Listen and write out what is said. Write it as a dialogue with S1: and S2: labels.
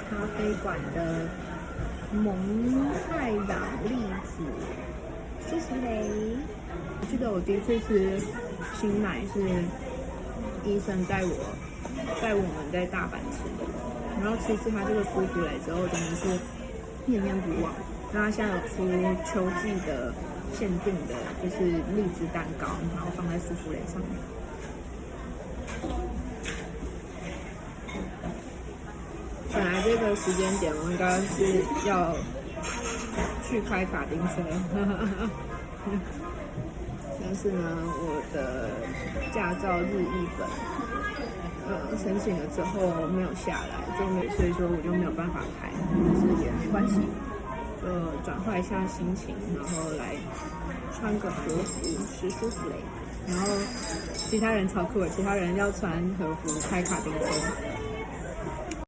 S1: 咖啡馆的蒙太朗栗子舒芙蕾。我记得我第一次吃新奶是医生带我们在大阪吃的，然后吃它这个舒芙蕾之后，真的是念念不忘。那它现在有出秋季的限定的，就是荔枝蛋糕，然后放在舒芙蕾上面。本来这个时间点我应该是要去开卡丁车，但是呢，我的驾照日译本，申请了之后没有下来，所以说我就没有办法开，但是也没关系，转换一下心情，然后来穿个和服吃舒芙蕾，然后其他人超酷的，其他人要穿和服开卡丁车。